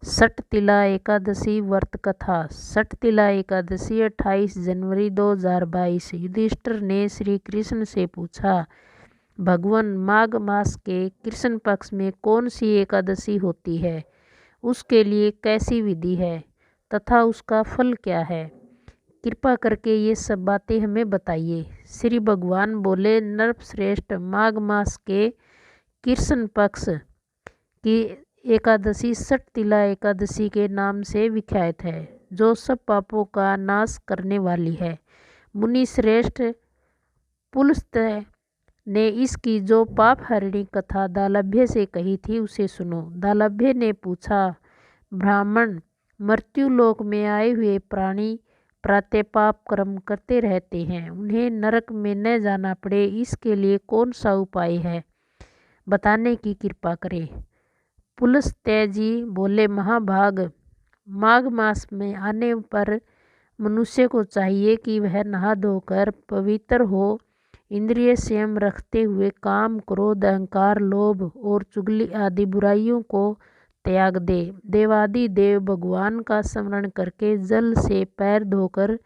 षटतिला एकादशी व्रत कथा। षटतिला एकादशी 28 जनवरी 2022। युधिष्ठिर ने श्री कृष्ण से पूछा, भगवान, माघ मास के कृष्ण पक्ष में कौन सी एकादशी होती है? उसके लिए कैसी विधि है तथा उसका फल क्या है? कृपा करके ये सब बातें हमें बताइए। श्री भगवान बोले, नरश्रेष्ठ, माघ मास के कृष्ण पक्ष की एकादशी षटतिला एकादशी के नाम से विख्यात है, जो सब पापों का नाश करने वाली है। मुनि श्रेष्ठ पुलस्त्य ने इसकी जो पाप हरणी कथा दालभ्य से कही थी उसे सुनो। दालभ्य ने पूछा, ब्राह्मण, मृत्युलोक में आए हुए प्राणी प्रातः पाप कर्म करते रहते हैं, उन्हें नरक में न जाना पड़े, इसके लिए कौन सा उपाय है? बताने की कृपा करें। पुलस्त्य जी बोले, महाभाग, माघ मास में आने पर मनुष्य को चाहिए कि वह नहा धोकर पवित्र हो, इंद्रिय संयम रखते हुए काम, क्रोध, अहंकार, लोभ और चुगली आदि बुराइयों को त्याग दे। देवादि देव भगवान का स्मरण करके जल से पैर धोकर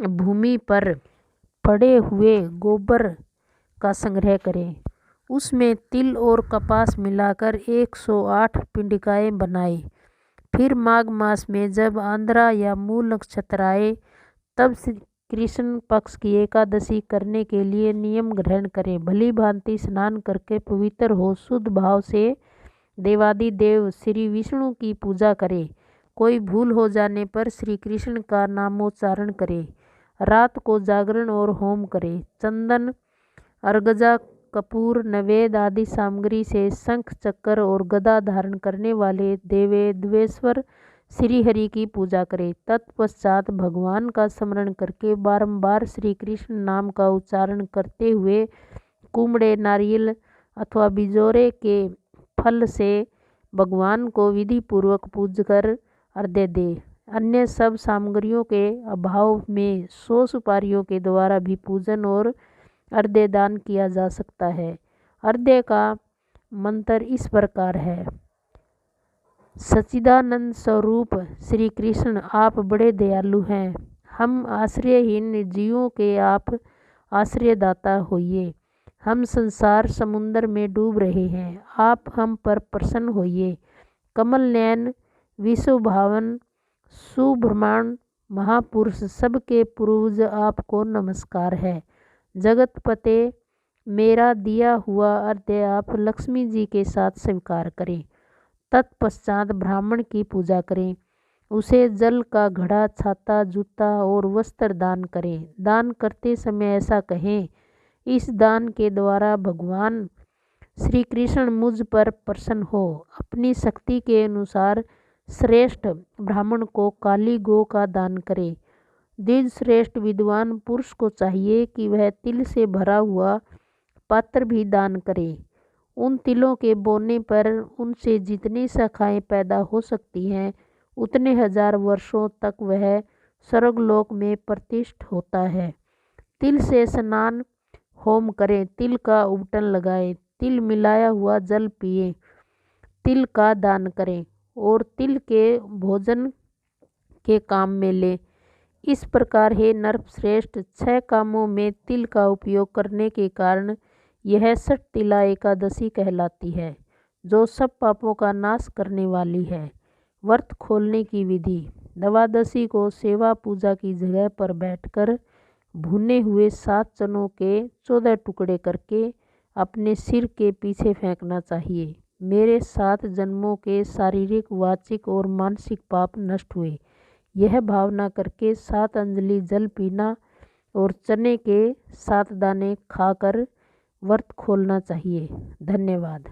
भूमि पर पड़े हुए गोबर का संग्रह करें। उसमें तिल और कपास मिलाकर 108 पिंडिकाएँ बनाए। फिर माघ मास में जब आंद्रा या मूल नक्षत्र आए तब कृष्ण पक्ष की एकादशी करने के लिए नियम ग्रहण करें। भली भांति स्नान करके पवित्र हो शुद्ध भाव से देवादि देव श्री विष्णु की पूजा करें। कोई भूल हो जाने पर श्री कृष्ण का नामोच्चारण करें। रात को जागरण और होम करें। चंदन, अर्गजा, कपूर, नवेद आदि सामग्री से शंख, चक्र और गदा धारण करने वाले देवेश्वर श्री हरि की पूजा करें। तत्पश्चात भगवान का स्मरण करके बारंबार श्री कृष्ण नाम का उच्चारण करते हुए कुमड़े, नारियल अथवा बिजोरे के फल से भगवान को विधि पूर्वक पूजकर अर्घ्य दे। अन्य सब सामग्रियों के अभाव में 100 सुपारियों के द्वारा भी पूजन और अर्घ्य दान किया जा सकता है। अर्घ्य का मंत्र इस प्रकार है, सच्चिदानंद स्वरूप श्री कृष्ण, आप बड़े दयालु हैं। हम आश्रयहीन जीवों के आप आश्रयदाता होइए। हम संसार समुद्र में डूब रहे हैं, आप हम पर प्रसन्न होइए। कमल नयन, विश्व भावन, सुब्रह्मण्य महापुरुष, सबके पूर्वज, आपको नमस्कार है। जगतपते, मेरा दिया हुआ अर्घ्य आप लक्ष्मी जी के साथ स्वीकार करें। तत्पश्चात ब्राह्मण की पूजा करें। उसे जल का घड़ा, छाता, जूता और वस्त्र दान करें। दान करते समय ऐसा कहें, इस दान के द्वारा भगवान श्री कृष्ण मुझ पर प्रसन्न हो। अपनी शक्ति के अनुसार श्रेष्ठ ब्राह्मण को काली गौ का दान करें। द्विज श्रेष्ठ विद्वान पुरुष को चाहिए कि वह तिल से भरा हुआ पात्र भी दान करे। उन तिलों के बोने पर उनसे जितनी शाखाएं पैदा हो सकती हैं, उतने 1000 वर्षों तक वह स्वर्गलोक में प्रतिष्ठित होता है। तिल से स्नान होम करें, तिल का उबटन लगाएं, तिल मिलाया हुआ जल पिए, तिल का दान करें और तिल के भोजन के काम में लें। इस प्रकार हे नरश्रेष्ठ, 6 कामों में तिल का उपयोग करने के कारण यह षटतिला एकादशी कहलाती है, जो सब पापों का नाश करने वाली है। व्रत खोलने की विधि। द्वादशी को सेवा पूजा की जगह पर बैठकर भुने हुए 7 चनों के 14 टुकड़े करके अपने सिर के पीछे फेंकना चाहिए। मेरे 7 जन्मों के शारीरिक, वाचिक और मानसिक पाप नष्ट हुए, यह भावना करके 7 अंजलि जल पीना और चने के 7 दाने खाकर व्रत खोलना चाहिए। धन्यवाद।